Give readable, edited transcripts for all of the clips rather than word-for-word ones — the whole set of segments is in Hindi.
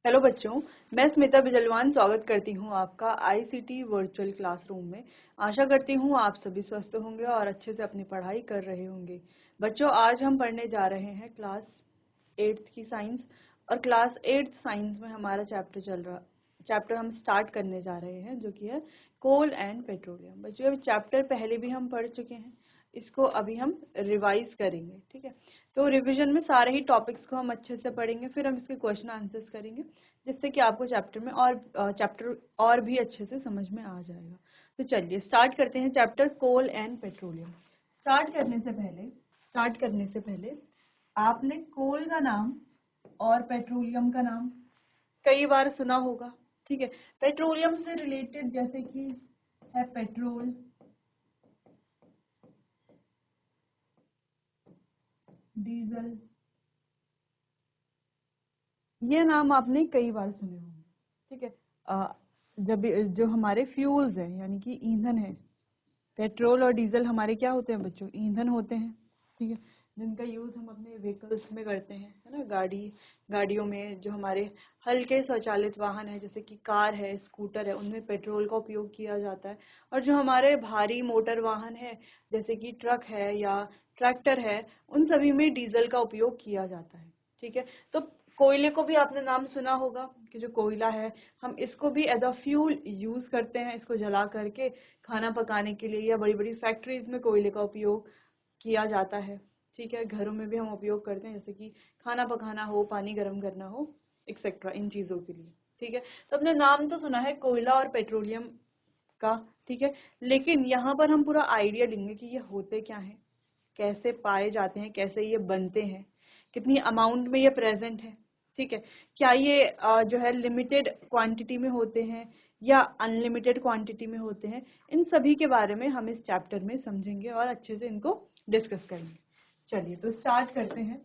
हेलो बच्चों, मैं स्मिता बिजलवान स्वागत करती हूँ आपका आईसीटी वर्चुअल क्लासरूम में। आशा करती हूँ आप सभी स्वस्थ होंगे और अच्छे से अपनी पढ़ाई कर रहे होंगे। बच्चों, आज हम पढ़ने जा रहे हैं क्लास 8th की साइंस और क्लास 8th साइंस में हमारा चैप्टर हम स्टार्ट करने जा रहे हैं जो कि है कोल एंड पेट्रोलियम। बच्चों, अभी चैप्टर पहले भी हम पढ़ चुके हैं, इसको अभी हम रिवाइज करेंगे। ठीक है, तो रिवीजन में सारे ही टॉपिक्स को हम अच्छे से पढ़ेंगे, फिर हम इसके क्वेश्चन आंसर्स करेंगे जिससे कि आपको चैप्टर और भी अच्छे से समझ में आ जाएगा। तो चलिए स्टार्ट करते हैं chapter coal and petroleum. Start करने से पहले आपने कोल का नाम और पेट्रोलियम का नाम कई बार सुना होगा। ठीक है, पेट्रोलियम से रिलेटेड जैसे कि है पेट्रोल, डीजल, ये नाम आपने कई बार सुने होंगे। ठीक है, जब जो हमारे फ्यूल्स हैं यानी कि ईंधन है, पेट्रोल और डीजल हमारे क्या होते हैं बच्चों? ईंधन होते हैं। ठीक है, जिनका यूज हम अपने व्हीकल्स में करते हैं, है ना। गाड़ियों में जो हमारे हल्के स्वचालित वाहन है जैसे कि कार है, स्कूटर है, उनमें पेट्रोल का उपयोग किया जाता है। और जो हमारे भारी मोटर वाहन है जैसे कि ट्रक है या ट्रैक्टर है, उन सभी में डीजल का उपयोग किया जाता है। ठीक है, तो कोयले को भी आपने नाम सुना होगा कि जो कोयला है हम इसको भी एज अ फ्यूल यूज करते हैं। इसको जला करके खाना पकाने के लिए या बड़ी बड़ी फैक्ट्रीज में कोयले का उपयोग किया जाता है। ठीक है, घरों में भी हम उपयोग करते हैं जैसे कि खाना पकाना हो, पानी गर्म करना हो, एक्सेट्रा, इन चीजों के लिए। ठीक है, तो अपने नाम तो सुना है कोयला और पेट्रोलियम का। ठीक है, लेकिन यहाँ पर हम पूरा आइडिया लेंगे कि ये होते क्या है, कैसे पाए जाते हैं, कैसे ये बनते हैं, कितनी अमाउंट में ये प्रेजेंट है। ठीक है, क्या ये जो है लिमिटेड क्वांटिटी में होते हैं या अनलिमिटेड क्वांटिटी में होते हैं, इन सभी के बारे में हम इस चैप्टर में समझेंगे और अच्छे से इनको डिस्कस करेंगे। चलिए तो स्टार्ट करते हैं।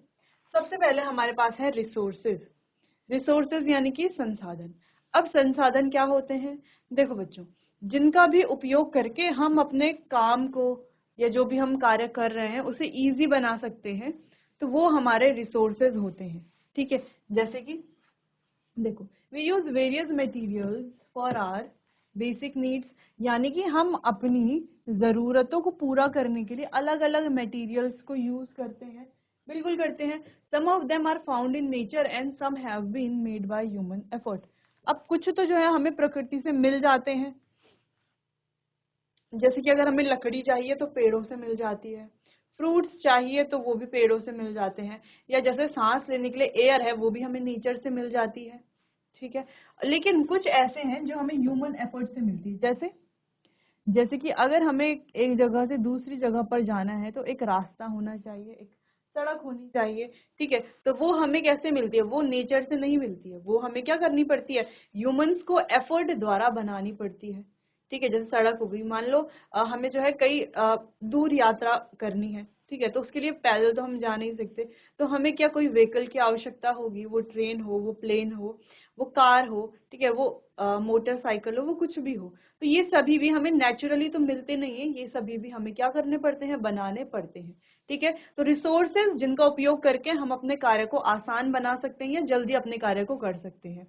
सबसे पहले हमारे पास है रिसोर्सेज यानी कि संसाधन। अब संसाधन क्या होते हैं? देखो बच्चों, जिनका भी उपयोग करके हम अपने काम को या जो भी हम कार्य कर रहे हैं उसे इजी बना सकते हैं, तो वो हमारे रिसोर्सेज होते हैं। ठीक है, जैसे कि देखो, we use various materials for our basic needs, यानी कि हम अपनी जरूरतों को पूरा करने के लिए अलग अलग मटेरियल्स को यूज करते हैं। बिल्कुल करते हैं। Some of them are found in nature and some have been made by human effort. अब कुछ तो जो है हमें प्रकृति से मिल जाते हैं, जैसे कि अगर हमें लकड़ी चाहिए तो पेड़ों से मिल जाती है, फ्रूट्स चाहिए तो वो भी पेड़ों से मिल जाते हैं, या जैसे सांस लेने के लिए एयर है वो भी हमें नेचर से मिल जाती है। ठीक है, लेकिन कुछ ऐसे हैं जो हमें ह्यूमन एफर्ट से मिलती है। जैसे कि अगर हमें एक जगह से दूसरी जगह पर जाना है तो एक रास्ता होना चाहिए, एक सड़क होनी चाहिए। ठीक है, तो वो हमें कैसे मिलती है? वो नेचर से नहीं मिलती है, वो हमें क्या करनी पड़ती है? ह्यूमंस को एफर्ट द्वारा बनानी पड़ती है। ठीक है, जैसे सड़क हो गई, मान लो हमें जो है कई दूर यात्रा करनी है। ठीक है, तो उसके लिए पैदल तो हम जा नहीं सकते, तो हमें क्या कोई व्हीकल की आवश्यकता होगी, वो ट्रेन हो, वो प्लेन हो, वो कार हो, ठीक है, वो मोटरसाइकिल हो, वो कुछ भी हो। तो ये सभी भी हमें नेचुरली तो मिलते नहीं है, ये सभी भी हमें क्या करने पड़ते हैं? बनाने पड़ते हैं। ठीक है, तो रिसोर्सेज जिनका उपयोग करके हम अपने कार्य को आसान बना सकते हैं या जल्दी अपने कार्य को कर सकते हैं।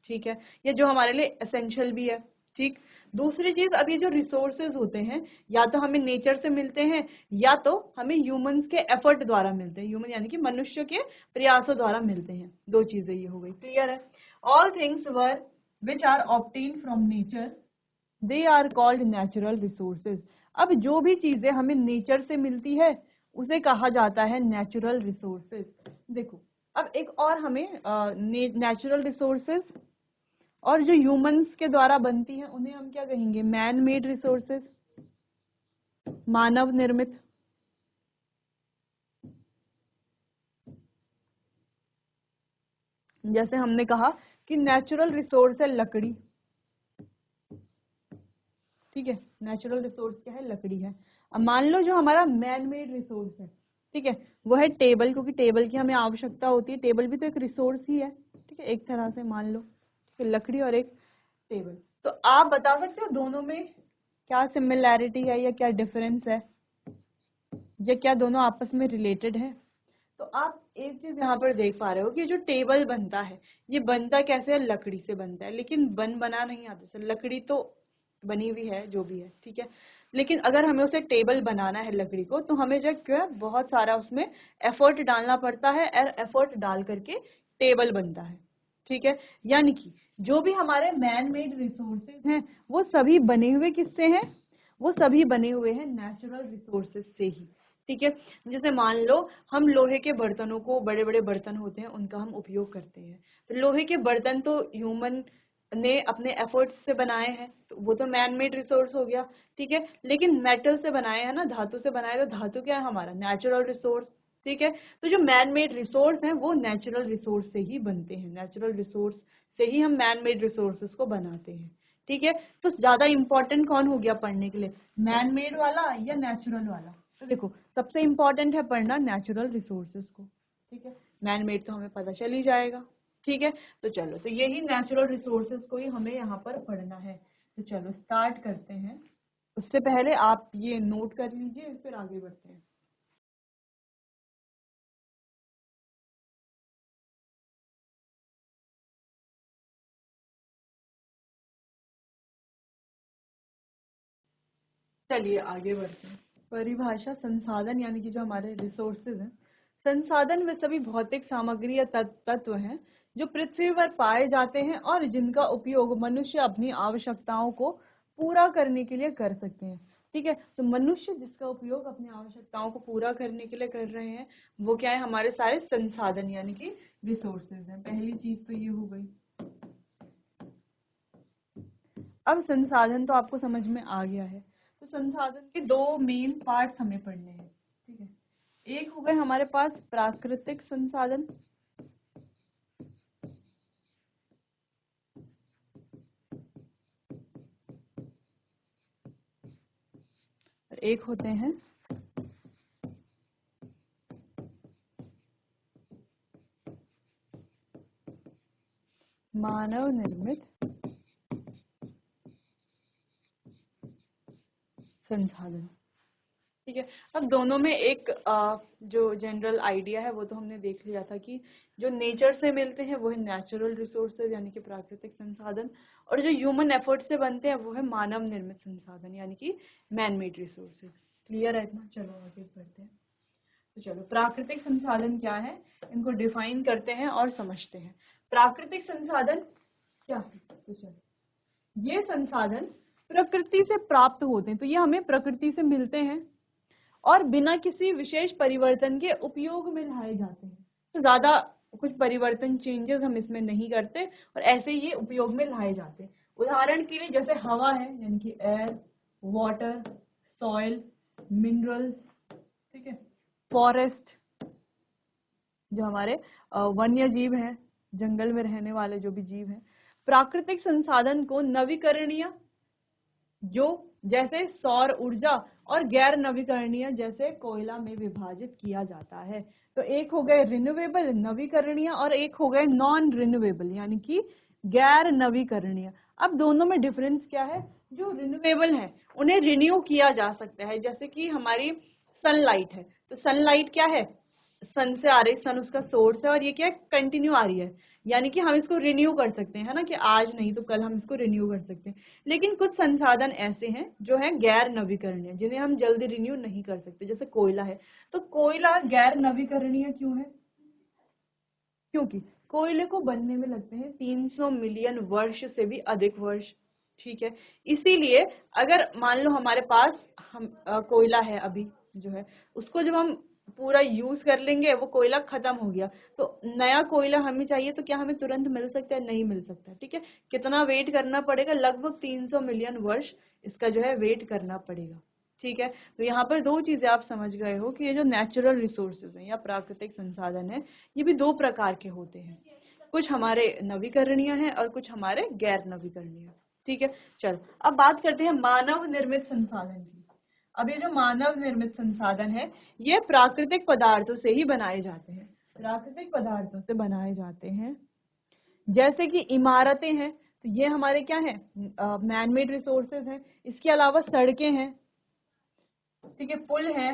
ठीक है, ये जो हमारे लिए एसेंशियल भी है। ठीक, दूसरी चीज, अब ये जो रिसोर्सेज होते हैं या तो हमें नेचर से मिलते हैं या तो हमें ह्यूमंस के एफर्ट द्वारा मिलते हैं। ह्यूमन यानी कि मनुष्य के प्रयासों द्वारा मिलते हैं। दो चीजें ये हो गई, क्लियर है? All things were which are obtained from nature, they are called natural resources. अब जो भी चीजें हमें नेचर से मिलती है उसे कहा जाता है नेचुरल रिसोर्सेज। देखो, अब एक और हमें नेचुरल रिसोर्सेज और जो ह्यूमंस के द्वारा बनती हैं उन्हें हम क्या कहेंगे? मैन मेड रिसोर्सेज, मानव निर्मित। जैसे हमने कहा कि नेचुरल रिसोर्स है लकड़ी। ठीक है, नेचुरल रिसोर्स क्या है? लकड़ी है। अब मान लो जो हमारा मैन मेड रिसोर्स है, ठीक है, वो है टेबल, क्योंकि टेबल की हमें आवश्यकता होती है। टेबल भी तो एक रिसोर्स ही है। ठीक है, एक तरह से मान लो, ठीक है, लकड़ी और एक टेबल। तो आप बता सकते हो दोनों में क्या सिमिलैरिटी है या क्या डिफरेंस है, या क्या दोनों आपस में रिलेटेड है? तो आप एक चीज यहाँ पर देख पा रहे हो कि जो टेबल बनता है ये बनता कैसे है, लकड़ी से बनता है, लेकिन बना नहीं आता सर, लकड़ी तो बनी हुई है जो भी है, ठीक है, लेकिन अगर हमें उसे टेबल बनाना है लकड़ी को तो हमें जो क्या है बहुत सारा उसमें एफर्ट डालना पड़ता है, और एफर्ट डाल करके टेबल बनता है, ठीक है। यानी कि जो भी हमारे मैन मेड रिसोर्सेज हैं वो सभी बने हुए किससे हैं, वो सभी बने हुए हैं नेचुरल रिसोर्सेज से ही, ठीक है। जैसे मान लो हम लोहे के बर्तनों को, बड़े बड़े बर्तन होते हैं उनका हम उपयोग करते हैं, तो लोहे के बर्तन तो ह्यूमन ने अपने एफर्ट्स से बनाए हैं, तो वो तो मैन मेड रिसोर्स हो गया, ठीक है। लेकिन मेटल से बनाए हैं ना, धातु से बनाए, तो धातु क्या है हमारा नेचुरल रिसोर्स, ठीक है। तो जो मैन मेड रिसोर्स हैं वो नेचुरल रिसोर्स से ही बनते हैं, नेचुरल रिसोर्स से ही हम मैन मेड रिसोर्सेज को बनाते हैं, ठीक है। तो ज्यादा इंपॉर्टेंट कौन हो गया पढ़ने के लिए, मैन मेड वाला या नेचुरल वाला, तो देखो सबसे इंपॉर्टेंट है पढ़ना नेचुरल रिसोर्सेज को, ठीक है। मैन मेड तो हमें पता चल ही जाएगा, ठीक है। तो चलो, तो यही नेचुरल रिसोर्सेज को ही हमें यहाँ पर पढ़ना है, तो चलो स्टार्ट करते हैं। उससे पहले आप ये नोट कर लीजिए, फिर आगे बढ़ते हैं। चलिए आगे बढ़ते हैं। परिभाषा, संसाधन यानी कि जो हमारे रिसोर्सेज हैं, संसाधन वे सभी भौतिक सामग्री या तत्व हैं जो पृथ्वी पर पाए जाते हैं और जिनका उपयोग मनुष्य अपनी आवश्यकताओं को पूरा करने के लिए कर सकते हैं, ठीक है। तो मनुष्य जिसका उपयोग अपनी आवश्यकताओं को पूरा करने के लिए कर रहे हैं वो क्या है, हमारे सारे संसाधन यानी कि रिसोर्सेज हैं। पहली चीज तो ये हो गई। अब संसाधन तो आपको समझ में आ गया है, तो संसाधन के दो मेन पार्ट्स हमें पढ़ने हैं, ठीक है। एक हो गए हमारे पास प्राकृतिक संसाधन, और एक होते हैं मानव निर्मित संसाधन, ठीक है। अब दोनों में एक जो जनरल आइडिया है वो तो हमने देख लिया था कि जो नेचर से मिलते हैं वो है नेचुरल रिसोर्सेज यानी कि प्राकृतिक संसाधन, और जो ह्यूमन एफर्ट से बनते हैं वो है मानव निर्मित संसाधन यानी कि मैन मेड रिसोर्सेज। क्लियर है इतना? चलो आगे बढ़ते हैं। तो चलो, प्राकृतिक संसाधन क्या है, इनको डिफाइन करते हैं और समझते हैं। प्राकृतिक संसाधन क्या है, तो चलो, ये संसाधन प्रकृति से प्राप्त होते हैं, तो ये हमें प्रकृति से मिलते हैं और बिना किसी विशेष परिवर्तन के उपयोग में लाए जाते हैं। तो ज्यादा कुछ परिवर्तन, चेंजेस हम इसमें नहीं करते और ऐसे ही ये उपयोग में लाए जाते हैं। उदाहरण के लिए जैसे हवा है यानी कि एयर, वाटर, सॉइल, मिनरल्स, ठीक है, फॉरेस्ट, जो हमारे वन्य जीव हैं, जंगल में रहने वाले जो भी जीव हैं। प्राकृतिक संसाधन को नवीकरणीय, जो जैसे सौर ऊर्जा, और गैर नवीकरणीय जैसे कोयला में विभाजित किया जाता है। तो एक हो गए रिन्यूएबल नवीकरणीय और एक हो गए नॉन रिन्यूएबल यानी कि गैर नवीकरणीय। अब दोनों में डिफरेंस क्या है, जो रिन्यूएबल है उन्हें रिन्यू किया जा सकता है, जैसे कि हमारी सनलाइट है, तो सनलाइट क्या है, सन से आ रही, सन उसका सोर्स है और ये क्या है, कंटिन्यू आ रही है, यानी कि हम इसको रिन्यू कर सकते हैं, है ना, कि आज नहीं तो कल हम इसको रिन्यू कर सकते हैं। लेकिन कुछ संसाधन ऐसे हैं जो हैं गैर नवीकरणीय, जिन्हें हम जल्दी रिन्यू नहीं कर सकते, जैसे कोयला है। तो कोयला गैर नवीकरणीय क्यों है, क्योंकि कोयले को बनने में लगते हैं 300 मिलियन वर्ष से भी अधिक वर्ष, ठीक है। इसीलिए अगर मान लो हमारे पास हम कोयला है अभी जो है, उसको जब हम पूरा यूज कर लेंगे, वो कोयला खत्म हो गया, तो नया कोयला हमें चाहिए, तो क्या हमें तुरंत मिल सकता है, नहीं मिल सकता, ठीक है। कितना वेट करना पड़ेगा, लगभग 300 मिलियन वर्ष इसका जो है वेट करना पड़ेगा, ठीक है। तो यहाँ पर दो चीजें आप समझ गए हो कि ये जो नेचुरल रिसोर्सेज हैं या प्राकृतिक संसाधन है, ये भी दो प्रकार के होते हैं, कुछ हमारे नवीकरणीय हैं और कुछ हमारे गैर नवीकरणीय, ठीक है। चलो अब बात करते हैं मानव निर्मित संसाधन की। अब ये जो मानव निर्मित संसाधन है ये प्राकृतिक पदार्थों से ही बनाए जाते हैं, प्राकृतिक पदार्थों से बनाए जाते हैं, जैसे कि इमारतें हैं, तो ये हमारे क्या है, मैन मेड रिसोर्सेज हैं। इसके अलावा सड़कें हैं, ठीक है, पुल है,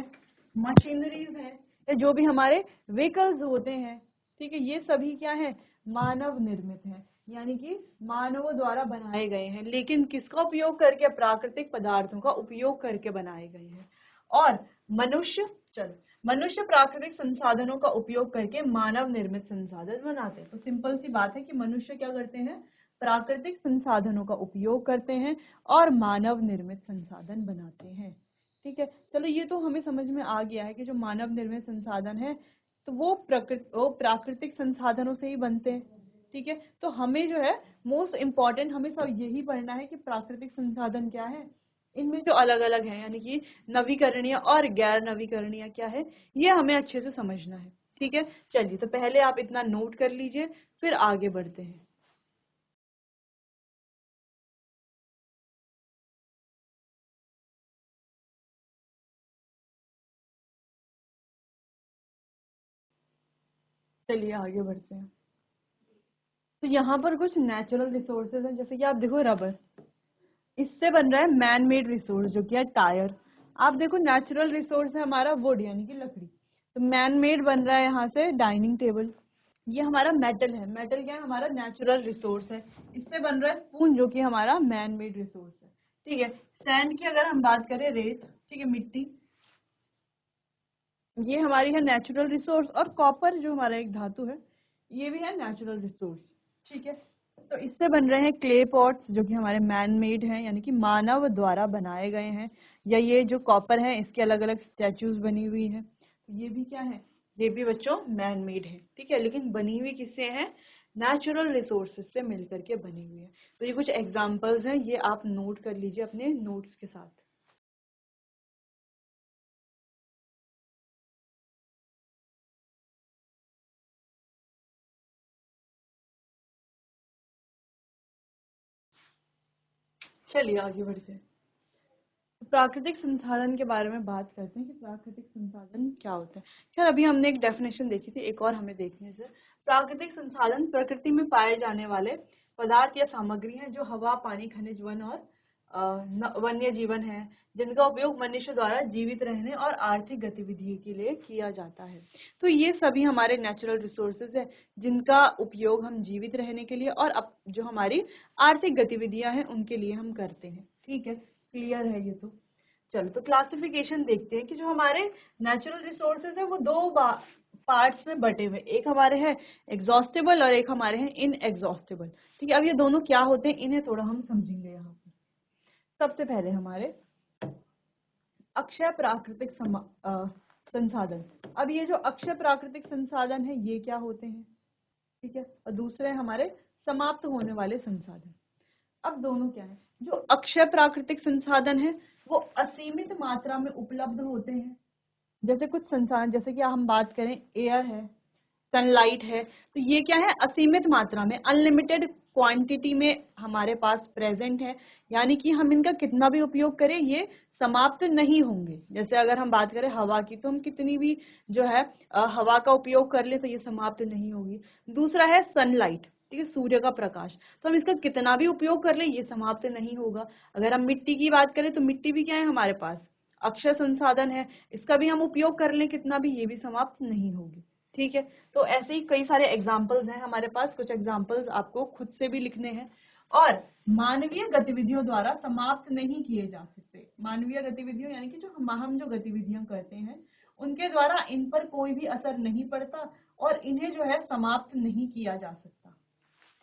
मशीनरीज है, या जो भी हमारे व्हीकल्स होते हैं, ठीक है, ये सभी क्या है, मानव निर्मित है, यानी कि मानवों द्वारा बनाए गए हैं, लेकिन किसका उपयोग करके, प्राकृतिक पदार्थों का उपयोग करके बनाए गए हैं। और मनुष्य प्राकृतिक संसाधनों का उपयोग करके मानव निर्मित संसाधन बनाते हैं। तो सिंपल सी बात है कि मनुष्य क्या करते हैं, प्राकृतिक संसाधनों का उपयोग करते हैं और मानव निर्मित संसाधन बनाते हैं। ठीक है, चलो ये तो हमें समझ में आ गया है कि जो मानव निर्मित संसाधन है तो वो प्राकृतिक संसाधनों से ही बनते हैं। ठीक है, तो हमें जो है मोस्ट इम्पॉर्टेंट हमें सब यही पढ़ना है कि प्राकृतिक संसाधन क्या है, इनमें जो अलग अलग है, यानी कि नवीकरणीय और गैर नवीकरणीय क्या है, ये हमें अच्छे से समझना है। ठीक है, चलिए तो पहले आप इतना नोट कर लीजिए, फिर आगे बढ़ते हैं। चलिए आगे बढ़ते हैं। तो यहाँ पर कुछ नेचुरल रिसोर्सेज हैं, जैसे कि आप देखो रबर, इससे बन रहा है मैन मेड रिसोर्स जो कि है टायर। आप देखो नेचुरल रिसोर्स है हमारा वुड यानी कि लकड़ी, तो मैन मेड बन रहा है यहाँ से डाइनिंग टेबल। ये हमारा मेटल है, मेटल क्या है, हमारा नेचुरल रिसोर्स है, इससे बन रहा है स्पून जो कि हमारा मैन मेड रिसोर्स है। ठीक है, सैंड की अगर हम बात करें, रेत, ठीक है, मिट्टी, ये हमारी है नेचुरल रिसोर्स। और कॉपर जो हमारा एक धातु है, ये भी है नेचुरल रिसोर्स। ठीक है, तो इससे बन रहे हैं क्ले पॉट्स जो कि हमारे मैन मेड हैं, यानी कि मानव द्वारा बनाए गए हैं। या ये जो कॉपर है इसके अलग अलग स्टैचूज बनी हुई है, तो ये भी क्या है, ये भी बच्चों मैन मेड है। ठीक है, लेकिन बनी हुई किससे है, नेचुरल रिसोर्सेज से मिलकर के बनी हुई है। तो ये कुछ एग्जाम्पल्स हैं, ये आप नोट कर लीजिए अपने नोट्स के साथ। चलिए आगे बढ़ते हैं। प्राकृतिक संसाधन के बारे में बात करते हैं कि प्राकृतिक संसाधन क्या होते हैं। खैर अभी हमने एक डेफिनेशन देखी थी, एक और हमें देखने से। प्राकृतिक संसाधन प्रकृति में पाए जाने वाले पदार्थ या सामग्री हैं जो हवा, पानी, खनिज, वन और वन्य जीवन है, जिनका उपयोग मनुष्य द्वारा जीवित रहने और आर्थिक गतिविधि के लिए किया जाता है। तो ये सभी हमारे नेचुरल रिसोर्सेज है जिनका उपयोग हम जीवित रहने के लिए और जो हमारी आर्थिक गतिविधियां हैं उनके लिए हम करते हैं। ठीक है, क्लियर है ये तो। चलो तो क्लासिफिकेशन देखते हैं कि जो हमारे नेचुरल रिसोर्सेज है वो दो पार्ट्स में बटे हुए, एक हमारे हैं एग्जॉस्टेबल और एक हमारे हैं इनएग्जॉस्टेबल। ठीक है, अब ये दोनों क्या होते हैं इन्हें थोड़ा हम समझेंगे यहाँ पर। सबसे पहले हमारे अक्षय प्राकृतिक संसाधन। अब ये जो अक्षय प्राकृतिक संसाधन है ये क्या होते हैं, ठीक है, और दूसरे हमारे समाप्त होने वाले संसाधन। अब दोनों क्या है, जो अक्षय प्राकृतिक संसाधन है वो असीमित मात्रा में उपलब्ध होते हैं। जैसे कुछ संसाधन, जैसे कि हम बात करें एयर है, सनलाइट है, तो ये क्या है, असीमित मात्रा में, अनलिमिटेड क्वांटिटी में हमारे पास प्रेजेंट है, यानी कि हम इनका कितना भी उपयोग करें ये समाप्त नहीं होंगे। जैसे अगर हम बात करें हवा की, तो हम कितनी भी जो है हवा का उपयोग कर ले तो ये समाप्त नहीं होगी। दूसरा है सनलाइट, ठीक है, सूर्य का प्रकाश, तो हम इसका कितना भी उपयोग कर ले ये समाप्त नहीं होगा। अगर हम मिट्टी की बात करें तो मिट्टी भी क्या है हमारे पास, अक्षय संसाधन है, इसका भी हम उपयोग कर लें कितना भी, ये भी समाप्त नहीं होगी। ठीक है, तो ऐसे ही कई सारे एग्जाम्पल्स हैं हमारे पास, कुछ एग्जाम्पल्स आपको खुद से भी लिखने हैं। और मानवीय गतिविधियों द्वारा समाप्त नहीं किए जा सकते। मानवीय गतिविधियों यानी कि जो हम जो गतिविधियां करते हैं उनके द्वारा इन पर कोई भी असर नहीं पड़ता और इन्हें जो है समाप्त नहीं किया जा सकता।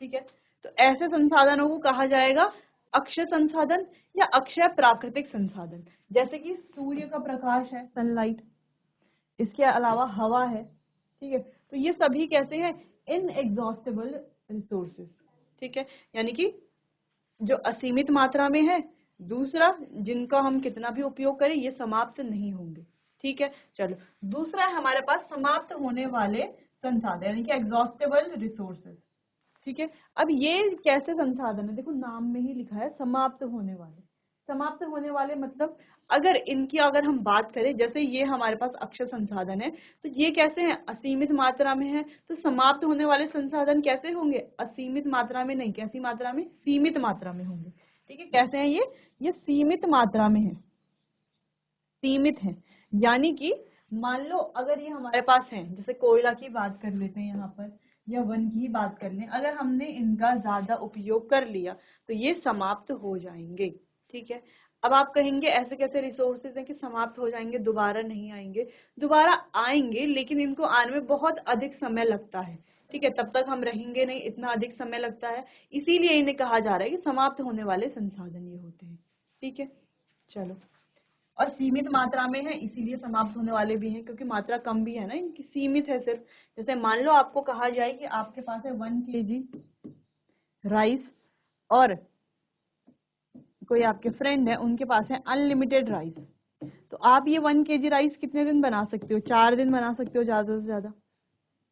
ठीक है, तो ऐसे संसाधनों को कहा जाएगा अक्षय संसाधन या अक्षय प्राकृतिक संसाधन। जैसे कि सूर्य का प्रकाश है, सनलाइट, इसके अलावा हवा है। ठीक है, तो ये सभी कैसे हैं, इनएग्जॉस्टेबल रिसोर्सेज। ठीक है, यानी कि जो असीमित मात्रा में है, दूसरा जिनका हम कितना भी उपयोग करें ये समाप्त नहीं होंगे। ठीक है, चलो दूसरा है हमारे पास समाप्त होने वाले संसाधन यानी कि एग्जॉस्टेबल रिसोर्सेज। ठीक है, अब ये कैसे संसाधन है, देखो नाम में ही लिखा है समाप्त होने वाले। समाप्त होने वाले मतलब अगर इनकी अगर हम बात करें, जैसे ये हमारे पास अक्षय संसाधन है तो ये कैसे हैं, असीमित मात्रा में है, तो समाप्त होने वाले संसाधन कैसे होंगे, असीमित मात्रा में नहीं, कैसी मात्रा में, सीमित मात्रा में होंगे। ठीक है, कैसे हैं ये सीमित मात्रा में है, सीमित है, यानी कि मान लो अगर ये हमारे पास है, जैसे कोयला की बात कर लेते हैं यहाँ पर, या वन की बात कर लें, अगर हमने इनका ज्यादा उपयोग कर लिया तो ये समाप्त हो जाएंगे। ठीक है, अब आप कहेंगे ऐसे कैसे रिसोर्सेज हैं कि समाप्त हो जाएंगे, दोबारा नहीं आएंगे? दोबारा आएंगे, लेकिन इनको आने में बहुत अधिक समय लगता है। ठीक है, तब तक हम रहेंगे नहीं, इतना अधिक समय लगता है, इसीलिए इन्हें कहा जा रहा है कि समाप्त होने वाले संसाधन ये होते हैं। ठीक है, चलो, और सीमित मात्रा में है इसीलिए समाप्त होने वाले भी हैं, क्योंकि मात्रा कम भी है ना इनकी, सीमित है सिर्फ। जैसे मान लो आपको कहा जाए कि आपके पास है 1 kg राइस, और कोई आपके फ्रेंड है उनके पास है अनलिमिटेड राइस, तो आप ये 1 kg राइस कितने दिन बना सकते हो? 4 दिन बना सकते हो ज्यादा से ज्यादा।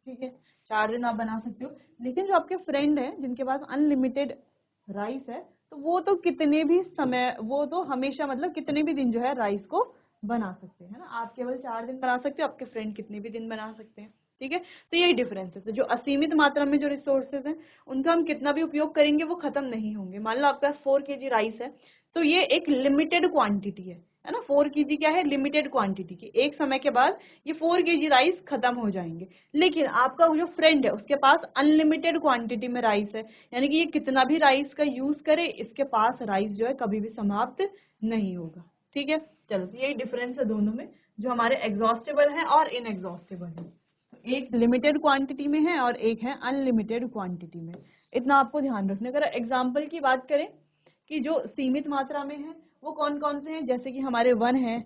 ठीक है, 4 दिन आप बना सकते हो। लेकिन जो आपके फ्रेंड है जिनके पास अनलिमिटेड राइस है, तो वो तो कितने भी समय, वो तो हमेशा मतलब कितने भी दिन जो है राइस को बना सकते हैं ना। आप केवल 4 दिन बना सकते हो, आपके फ्रेंड कितने भी दिन बना सकते हैं। ठीक है, तो यही डिफरेंस है। तो जो असीमित मात्रा में जो रिसोर्सेज हैं उनका हम कितना भी उपयोग करेंगे वो खत्म नहीं होंगे। मान लो आपके पास 4 kg राइस है, तो ये एक लिमिटेड क्वांटिटी है ना। 4 kg क्या है? लिमिटेड क्वांटिटी की। एक समय के बाद ये 4 kg राइस खत्म हो जाएंगे। लेकिन आपका जो फ्रेंड है उसके पास अनलिमिटेड क्वांटिटी में राइस है, यानी कि ये कितना भी राइस का यूज करे, इसके पास राइस जो है कभी भी समाप्त नहीं होगा। ठीक है, चलो, तो यही डिफरेंस है दोनों में, जो हमारे एग्जॉस्टेबल है और इनएग्जॉस्टेबल है। तो एक लिमिटेड क्वांटिटी में है और एक है अनलिमिटेड क्वांटिटी में। इतना आपको ध्यान रखना। अगर एग्जाम्पल की बात करें कि जो सीमित मात्रा में है वो कौन कौन से हैं, जैसे कि हमारे वन है,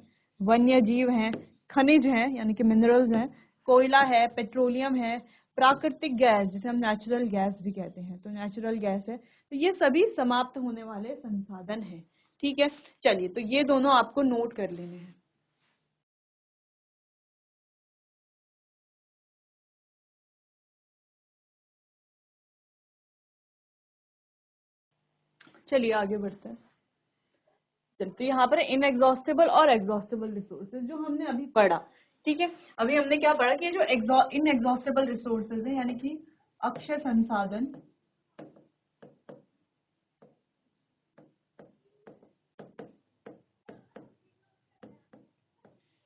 वन्य जीव हैं, खनिज हैं यानी कि मिनरल्स हैं, कोयला है, पेट्रोलियम है, प्राकृतिक गैस जिसे हम नेचुरल गैस भी कहते हैं, तो नेचुरल गैस है। तो ये सभी समाप्त होने वाले संसाधन हैं। ठीक है, चलिए, तो ये दोनों आपको नोट कर लेने हैं। चलिए आगे बढ़ते हैं। तो यहाँ पर इनएग्जॉस्टेबल और एग्जॉस्टेबल रिसोर्सेज जो हमने अभी पढ़ा। ठीक है, अभी हमने क्या पढ़ा कि जो इनएग्जॉस्टेबल रिसोर्सेज है यानी कि अक्षय संसाधन,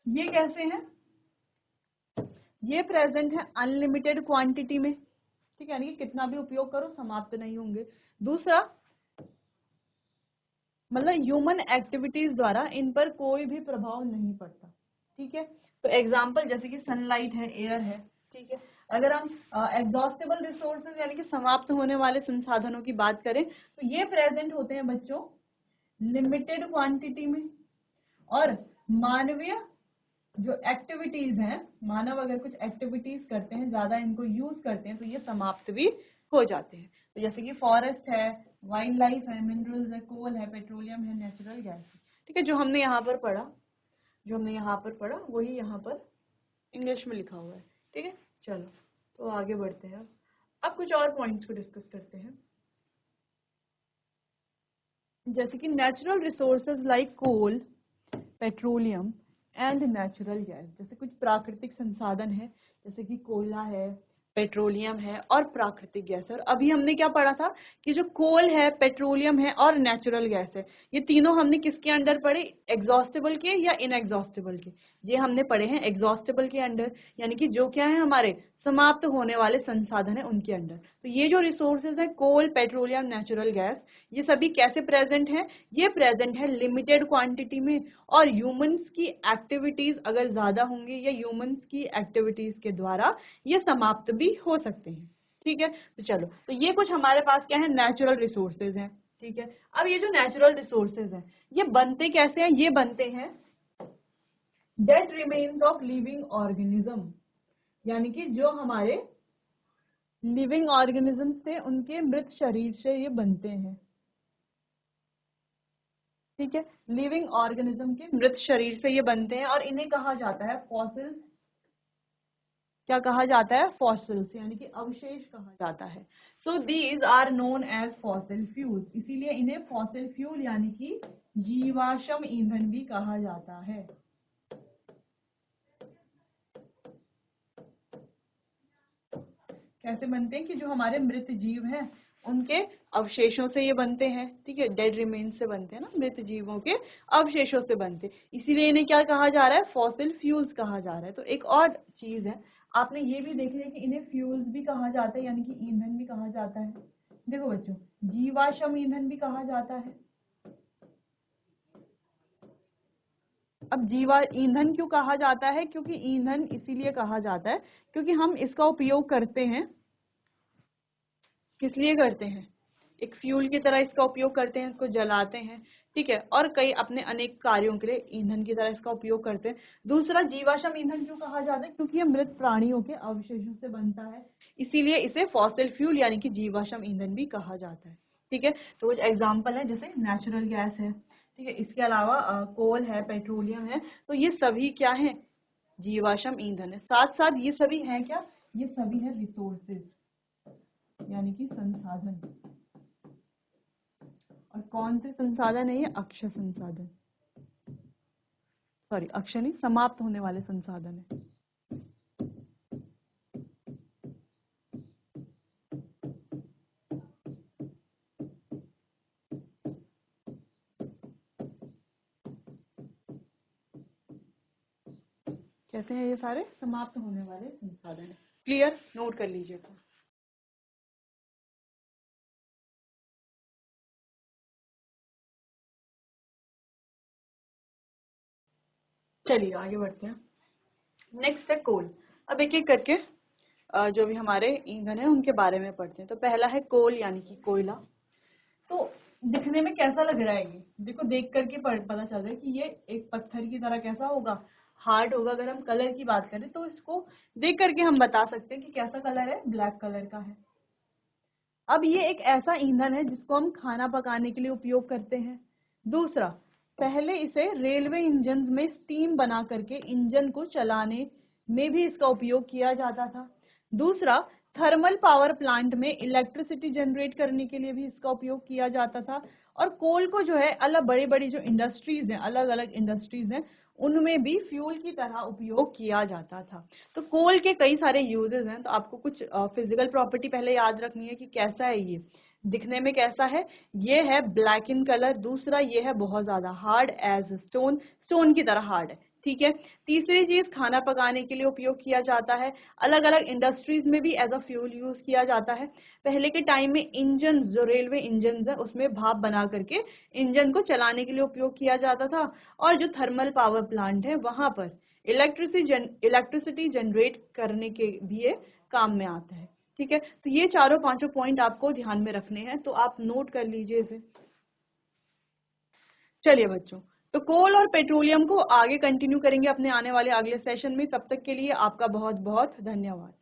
ये कैसे हैं? ये प्रेजेंट है अनलिमिटेड क्वांटिटी में। ठीक है, यानी कि कितना भी उपयोग करो समाप्त नहीं होंगे। दूसरा, मतलब ह्यूमन एक्टिविटीज द्वारा इन पर कोई भी प्रभाव नहीं पड़ता। ठीक है, तो एग्जांपल जैसे कि सनलाइट है, एयर है। ठीक है, अगर हम एग्जॉस्टेबल रिसोर्सेज यानी कि समाप्त होने वाले संसाधनों की बात करें, तो ये प्रेजेंट होते हैं बच्चों लिमिटेड क्वांटिटी में। और मानवीय जो एक्टिविटीज हैं, मानव अगर कुछ एक्टिविटीज करते हैं, ज्यादा इनको यूज करते हैं, तो ये समाप्त भी हो जाते हैं। तो जैसे कि फॉरेस्ट है, वाइल्ड लाइफ है, मिनरल्स है, कोल है, पेट्रोलियम है, नेचुरल गैस है। ठीक है, जो हमने यहाँ पर पढ़ा, वही यहाँ पर इंग्लिश में लिखा हुआ है। ठीक है, चलो, तो आगे बढ़ते हैं। अब कुछ और पॉइंट्स को डिस्कस करते हैं, जैसे कि natural resources like coal, petroleum and natural gas. जैसे कुछ प्राकृतिक संसाधन है, जैसे कि कोयला है, पेट्रोलियम है और प्राकृतिक गैस है। और अभी हमने क्या पढ़ा था कि जो कोल है, पेट्रोलियम है और नेचुरल गैस है, ये तीनों हमने किसके अंडर पढ़े? एग्जॉस्टेबल के या इनएग्जॉस्टेबल के? ये हमने पढ़े हैं एग्जॉस्टेबल के अंडर, यानी कि जो क्या है हमारे समाप्त होने वाले संसाधन है उनके अंडर। तो ये जो रिसोर्सेज है कोल, पेट्रोलियम, नेचुरल गैस, ये सभी कैसे प्रेजेंट है? ये प्रेजेंट है लिमिटेड क्वांटिटी में। और ह्यूमंस की एक्टिविटीज अगर ज्यादा होंगी या ह्यूमंस की एक्टिविटीज के द्वारा ये समाप्त भी हो सकते हैं। ठीक है, तो चलो, तो ये कुछ हमारे पास क्या है? नेचुरल रिसोर्सेज हैं। ठीक है, अब ये जो नेचुरल रिसोर्सेज हैं ये बनते कैसे हैं? ये बनते हैं dead remains of living organism, यानी कि जो हमारे लिविंग ऑर्गेनिजम्स थे उनके मृत शरीर से ये बनते हैं। ठीक है, लिविंग ऑर्गेनिज्म के मृत शरीर से ये बनते हैं और इन्हें कहा जाता है फॉसिल्स। क्या कहा जाता है? फॉसिल्स, यानी कि अवशेष कहा जाता है। So these are known as fossil fuels, इसीलिए इन्हें फॉसिल फ्यूल यानी कि जीवाश्म ईंधन भी कहा जाता है। कैसे बनते हैं कि जो हमारे मृत जीव हैं उनके अवशेषों से ये बनते हैं, ठीक है, डेड रिमेन्स से बनते हैं ना, मृत जीवों के अवशेषों से बनते हैं, इसीलिए इन्हें क्या कहा जा रहा है, फॉसिल फ्यूल्स कहा जा रहा है। तो एक और चीज है, आपने ये भी देख लिया कि इन्हें फ्यूल्स भी कहा जाता है, यानी कि ईंधन भी कहा जाता है। देखो बच्चों, जीवाश्म ईंधन भी कहा जाता है। अब जीवा ईंधन क्यों कहा जाता है, क्योंकि ईंधन इसीलिए कहा जाता है क्योंकि हम इसका उपयोग करते हैं, किस लिए करते हैं, एक फ्यूल की तरह इसका उपयोग करते हैं, इसको जलाते हैं, ठीक है, और कई अपने अनेक कार्यों के लिए ईंधन की तरह इसका उपयोग करते हैं। दूसरा, जीवाश्म ईंधन क्यों कहा जाता है, क्योंकि ये मृत प्राणियों के अवशेषों से बनता है, इसीलिए इसे फॉसिल फ्यूल यानी कि जीवाश्म ईंधन भी कहा जाता है, ठीक है। तो कुछ एग्जाम्पल है, जैसे नेचुरल गैस है, ठीक है, इसके अलावा कोल है, पेट्रोलियम है, तो ये सभी क्या है, जीवाश्म ईंधन है। साथ साथ ये सभी हैं क्या, ये सभी है रिसोर्सेज, यानी कि संसाधन। और कौन से संसाधन है ये, अक्षय संसाधन, सॉरी अक्षय नहीं, समाप्त होने वाले संसाधन है। कैसे हैं ये सारे, समाप्त होने वाले संसाधन है। क्लियर, नोट कर लीजिएगा। चलिए आगे बढ़ते हैं। नेक्स्ट है कोल। अब एक एक करके जो भी हमारे ईंधन है उनके बारे में पढ़ते हैं। तो पहला है कोल यानी कि कोयला। तो दिखने में कैसा लग रहा है ये, देखो देख करके पता चल रहा है कि ये एक पत्थर की तरह कैसा होगा, हार्ड होगा। अगर हम कलर की बात करें तो इसको देख करके हम बता सकते हैं कि कैसा कलर है, ब्लैक कलर का है। अब ये एक ऐसा ईंधन है जिसको हम खाना पकाने के लिए उपयोग करते हैं। दूसरा, पहले इसे रेलवे इंजन में स्टीम बना करके इंजन को चलाने में भी इसका उपयोग किया जाता था। दूसरा, थर्मल पावर प्लांट में इलेक्ट्रिसिटी जनरेट करने के लिए भी इसका उपयोग किया जाता था। और कोल को जो है अलग बड़ी बड़ी जो इंडस्ट्रीज हैं, अलग अलग इंडस्ट्रीज हैं, उनमें भी फ्यूल की तरह उपयोग किया जाता था। तो कोल के कई सारे यूजेस हैं। तो आपको कुछ फिजिकल प्रॉपर्टी पहले याद रखनी है कि कैसा है ये, दिखने में कैसा है, ये है ब्लैक इन कलर। दूसरा, ये है बहुत ज्यादा हार्ड एज स्टोन, स्टोन की तरह हार्ड है, ठीक है। तीसरी चीज, खाना पकाने के लिए उपयोग किया जाता है, अलग अलग इंडस्ट्रीज में भी एज अ फ्यूल यूज किया जाता है। पहले के टाइम में इंजन, जो रेलवे इंजन है उसमें भाप बना करके इंजन को चलाने के लिए उपयोग किया जाता था। और जो थर्मल पावर प्लांट है वहां पर इलेक्ट्रिसिटी जनरेट करने के भी ये काम में आता है, ठीक है। तो ये चारों पांचों पॉइंट आपको ध्यान में रखने हैं, तो आप नोट कर लीजिए इसे। चलिए बच्चों, तो कोल और पेट्रोलियम को आगे कंटिन्यू करेंगे अपने आने वाले अगले सेशन में। तब तक के लिए आपका बहुत बहुत धन्यवाद।